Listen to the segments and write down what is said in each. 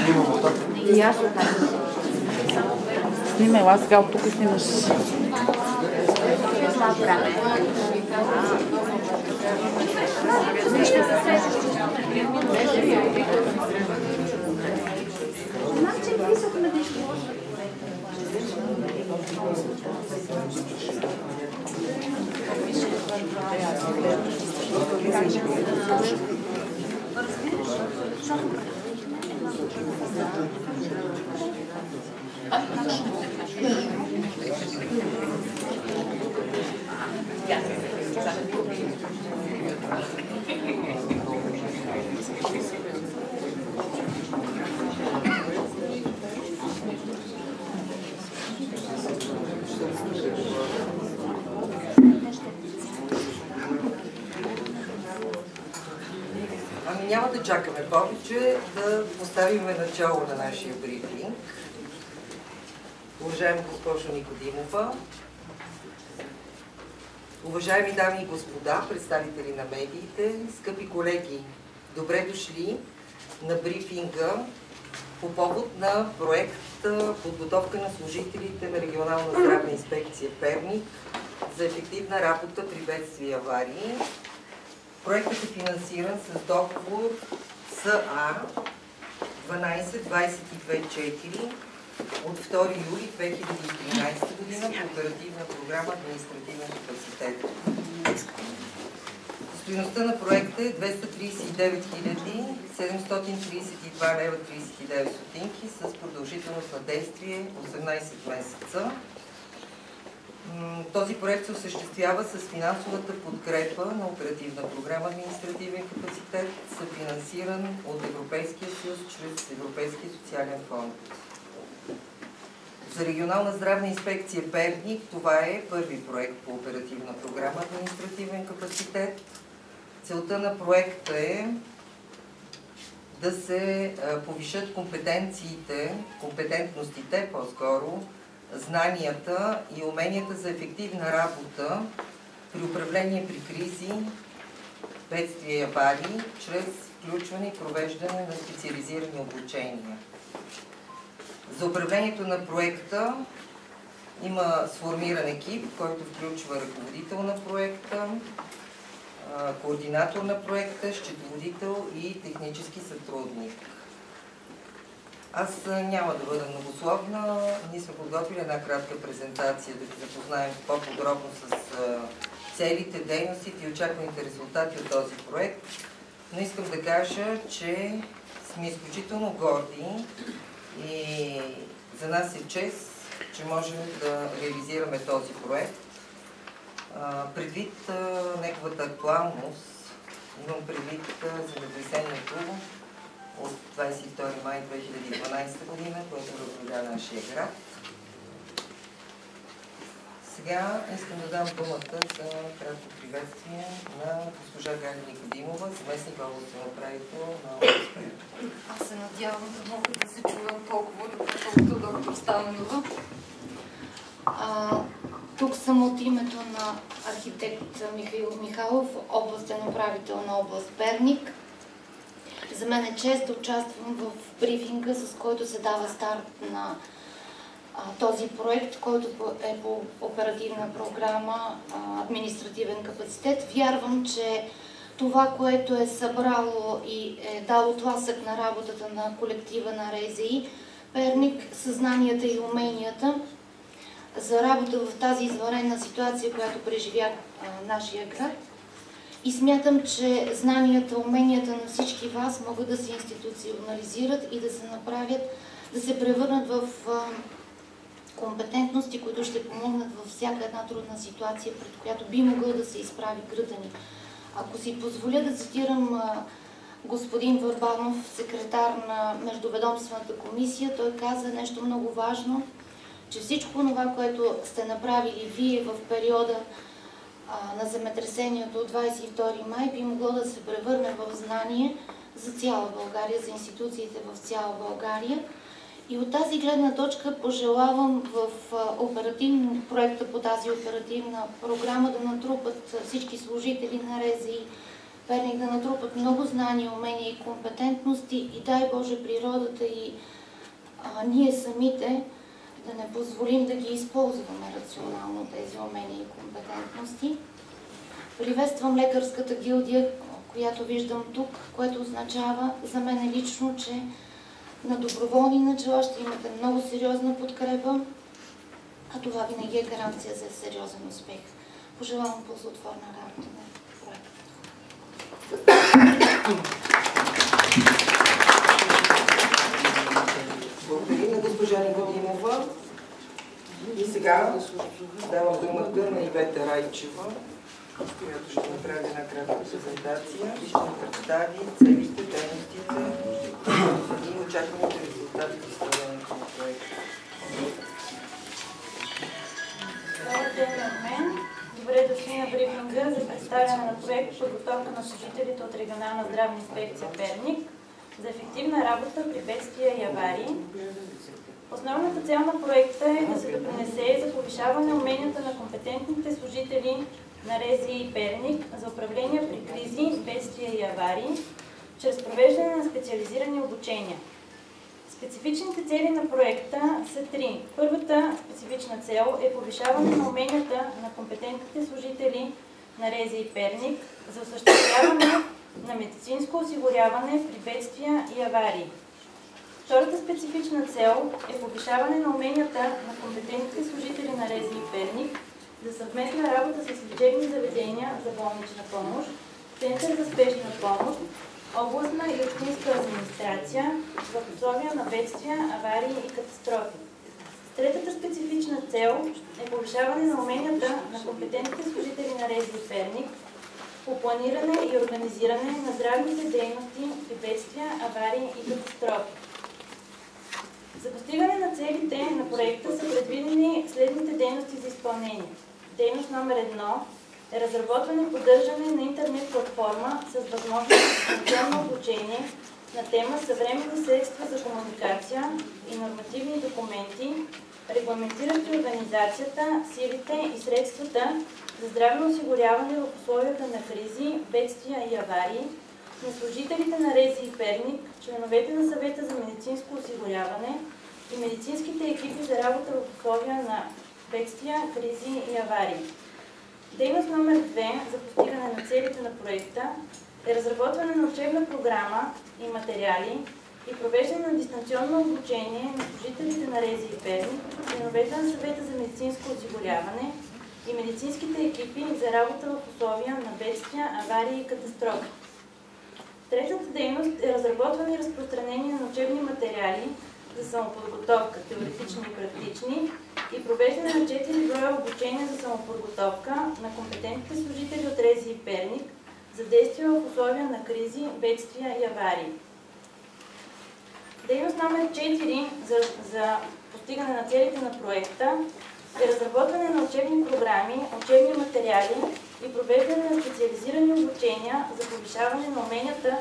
ще има мотор. И аз така. Снимай, аз сега от тук снимаш. Това време. Няма да чакаме повече, да поставим начало на нашия брифинг. Уважаема госпожо Никодимова, уважаеми дами и господа, представители на медиите, скъпи колеги, добре дошли на брифинга по повод на проект подготовка на служителите на Регионална здравна инспекция Перник за ефективна работа при бедствия и аварии. Проектът е финансиран с договор СА 12-22-4 от 2 юли 2013 година по оперативна програма Административен капацитет. Стойността на проекта е 239 732 лева 39 стотинки с продължителност на действие 18 месеца. Този проект се осъществява с финансовата подкрепа на оперативна програма Административен капацитет, съфинансиран от Европейския съюз чрез Европейския социален фонд. За Регионална здравна инспекция Перник това е първи проект по оперативна програма Административен капацитет. Целта на проекта е да се повишат компетентностите, по-скоро, знанията и уменията за ефективна работа при управление при кризи, бедствия и аварии, чрез включване и провеждане на специализирани обучения. За управлението на проекта има сформиран екип, който включва ръководител на проекта, координатор на проекта, счетоводител и технически сътрудник. Аз няма да бъда многословна. Ние сме подготвили една кратка презентация, да ви запознаем по-подробно с целите, дейностите и очакваните резултати от този проект. Но искам да кажа, че сме изключително горди и за нас е чест, че можем да реализираме този проект. Предвид неговата актуалност, имам предвид земетресението от 22 май 2012 година, което разруля нашия град. Сега искам да дам думата за кратко приветствие на госпожа Галя Никодимова, заместник областен управител на област Перник. Аз се надявам да мога да се чувам толкова добре, колкото доктор Стаменова. Тук съм от името на архитект Михаил Михайлов, областен управител на област Перник. За мен е чест да участвам в брифинга, с който се дава старт на този проект, който е по оперативна програма Административен капацитет. Вярвам, че това, което е събрало и е дало тласък на работата на колектива на РЗИ Перник, съзнанията и уменията за работа в тази извънредна ситуация, която преживя нашия град. И смятам, че знанията, уменията на всички вас могат да се институционализират и да се направят, да се превърнат в компетентности, които ще помогнат във всяка една трудна ситуация, пред която би могъл да се изправи града ни. Ако си позволя да цитирам господин Върбанов, секретар на Междуведомствената комисия, той каза нещо много важно, че всичко това, което сте направили вие в периода на земетресението от 22 май, би могло да се превърне в знание за цяла България, за институциите в цяла България. И от тази гледна точка пожелавам в проекта по тази оперативна програма да натрупат всички служители на РЗИ Перник да натрупат много знания, умения и компетентности и дай Боже природата и ние самите да не позволим да ги използваме рационално тези умения и компетентности. Приветствам лекарската гилдия, която виждам тук, което означава за мен лично, че на доброволни начала ще имате много сериозна подкрепа, а това винаги е гаранция за сериозен успех. Пожелавам ползотворна работа на проекта. Благодаря на госпожа Никодимова. И сега давам думата на Ивета Райчева, която ще направи една кратка презентация и ще ни представи целите, дейностите и очакваните резултати в изпълнението на проекта. Добър ден на мен. Добре дошли на брифинга за представяне на проект подготовка на служителите от Регионална здравна инспекция Перник за ефективна работа при бедствия и аварии. Основната цел на проекта е да се допринесе за повишаване уменията на компетентните служители на РЗИ Перник за управление при кризи, бедствия и аварии, чрез провеждане на специализирани обучения. Специфичните цели на проекта са три. Първата специфична цел е повишаване на уменията на компетентните служители на РЗИ Перник за осъществяване на медицинско осигуряване при бедствия и аварии. Втората специфична цел е повишаване на уменията на компетентните служители на РЗИ Перник за съвместна работа с лечебни заведения за болнична помощ, Център за спешна помощ, областна и общинска администрация в условия на бедствия, аварии и катастрофи. Третата специфична цел е повишаване на уменията на компетентните служители на РЗИ Перник по планиране и организиране на здравните дейности при бедствия, аварии и катастрофи. За постигане на целите на проекта са предвидени следните дейности за изпълнение. Дейност номер 1 е разработване и поддържане на интернет платформа с възможност за дистанционно обучение на тема съвременни средства за комуникация и нормативни документи, регламентиращи организацията, силите и средствата за здравно осигуряване в условията на кризи, бедствия и аварии, на служителите на РЗИ Перник, членовете на съвета за медицинско осигуряване и медицинските екипи за работа в условия на бедствия, кризи и аварии. Дейност номер 2 за постигане на целите на проекта е разработване на учебна програма и материали и провеждане на дистанционно обучение на служителите на РЗИ Перник, членовете на съвета за медицинско осигуряване и медицинските екипи за работа в условия на бедствия, аварии и катастрофи. Третата дейност е разработване и разпространение на учебни материали за самоподготовка, теоретични и практични, и провеждане на 4 броя обучения за самоподготовка на компетентните служители от РЗИ Перник за действия в условия на кризи, бедствия и аварии. Дейност номер 4 за постигане на целите на проекта е разработване на учебни програми, учебни материали и провеждане на специализирани обучения за повишаване на уменията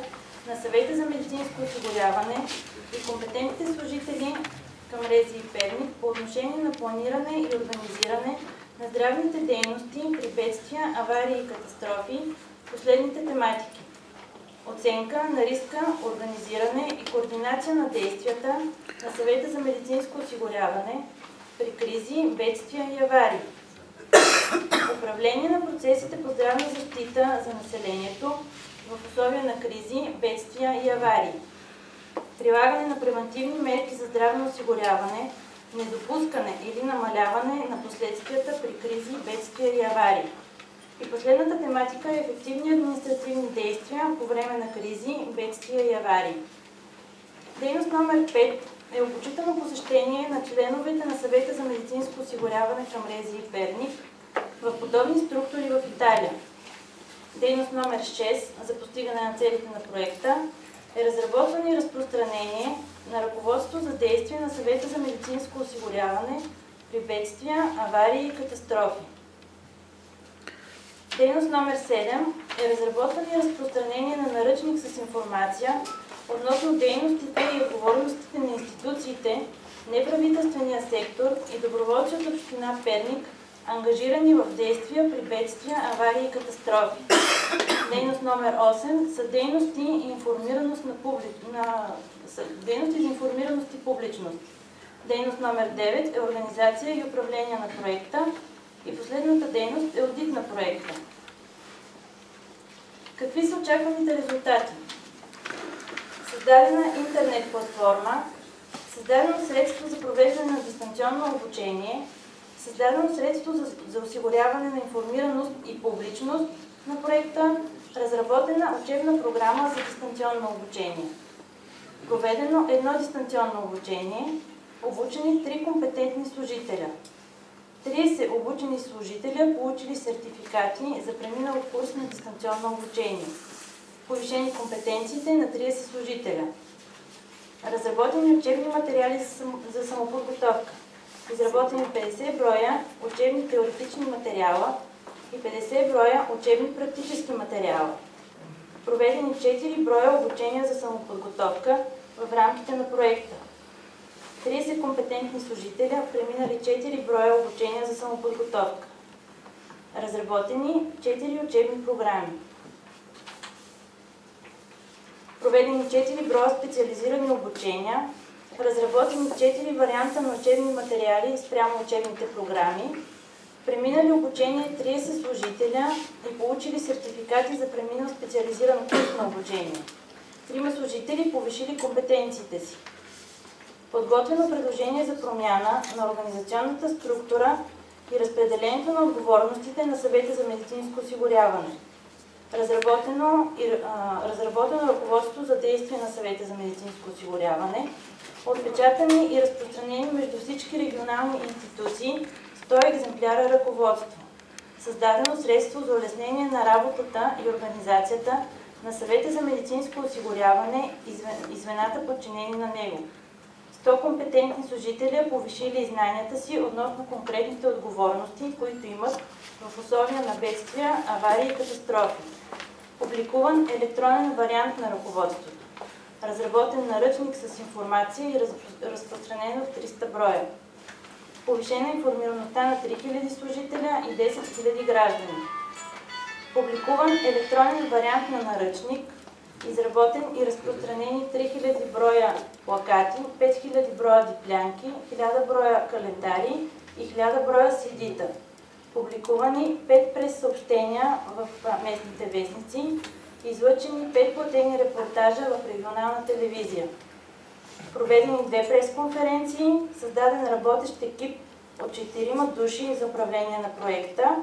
на съвета за медицинско осигуряване и компетентните служители към РЗИ Перник по отношение на планиране и организиране на здравните дейности при бедствия, аварии и катастрофи по следните тематики: оценка на риска, организиране и координация на действията на съвета за медицинско осигуряване при кризи, бедствия и аварии, управление на процесите по здравна защита за населението в условия на кризи, бедствия и аварии, прилагане на превентивни мерки за здравно осигуряване, недопускане или намаляване на последствията при кризи, бедствия и аварии. И последната тематика е ефективни административни действия по време на кризи, бедствия и аварии. Дейност номер 5 е обучително посещение на членовете на съвета за медицинско осигуряване към РЗИ Перник в подобни структури в Италия. Дейност номер 6 за постигане на целите на проекта е разработване и разпространение на ръководство за действие на съвета за медицинско осигуряване при бедствия, аварии и катастрофи. Дейност номер 7 е разработване и разпространение на наръчник с информация относно дейностите и отговорностите на институциите, неправителствения сектор и доброволци от община Перник, ангажирани в действия при бедствия, аварии и катастрофи. Дейност номер 8 са дейности и информираност дейности за информираност и публичност. Дейност номер 9 е организация и управление на проекта. И последната дейност е одит на проекта. Какви са очакваните резултати? Създадена интернет платформа, създадено средство за провеждане на дистанционно обучение, създадено средство за осигуряване на информираност и публичност на проекта, разработена учебна програма за дистанционно обучение. Проведено едно дистанционно обучение, обучени 3 компетентни служителя. 30 обучени служителя получили сертификати за преминал курс на дистанционно обучение. Повишени компетенциите на 30 служителя. Разработени учебни материали за самоподготовка. Изработени 50 броя учебни теоретични материала и 50 броя учебни практически материала. Проведени 4 броя обучения за самоподготовка в рамките на проекта. 30 компетентни служителя преминали 4 броя обучения за самоподготовка. Разработени 4 учебни програми. Проведени 4 броя специализирани обучения. Разработени 4 варианта на учебни материали спрямо учебните програми. Преминали обучение 30 служителя и получили сертификати за преминал специализиран курс на обучение. 3 служители повишили компетенциите си. Подготвено предложение за промяна на организационната структура и разпределението на отговорностите на Съвета за медицинско осигуряване. Разработено ръководство за действие на Съвета за медицинско осигуряване. Отпечатани и разпространени между всички регионални институции 100 екземпляра ръководство. Създадено средство за улеснение на работата и организацията на Съвета за медицинско осигуряване и звената подчинени на него. 100 компетентни служителя повишили знанията си относно конкретните отговорности, които имат в условия на бедствия, аварии и катастрофи. Публикуван електронен вариант на ръководството. Разработен наръчник с информация и разпространено в 300 броя. Повишена информираността на 3000 служителя и 10 000 граждани. Публикуван електронен вариант на наръчник, изработен и разпространени 3000 броя плакати, 5000 броя диплянки, 1000 броя календари и 1000 броя CD-та. Публикувани 5 прес-съобщения в местните вестници, излъчени 5 платени репортажа в регионална телевизия. Проведени 2 пресконференции, създаден работещ екип от 4 души за управление на проекта,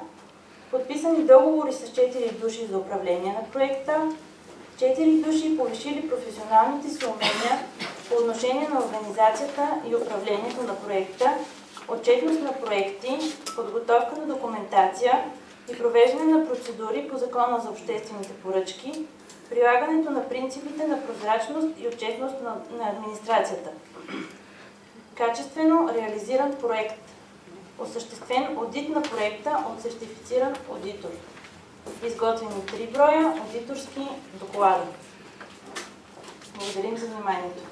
подписани договори с 4 души за управление на проекта, 4 души повишили професионалните си умения по отношение на организацията и управлението на проекта, отчетност на проекти, подготовка на документация и провеждане на процедури по Закона за обществените поръчки, прилагането на принципите на прозрачност и отчетност на администрацията. Качествено реализиран проект. Осъществен одит на проекта от сертифициран одитор. Изготвени 3 броя одиторски доклади. Благодарим за вниманието.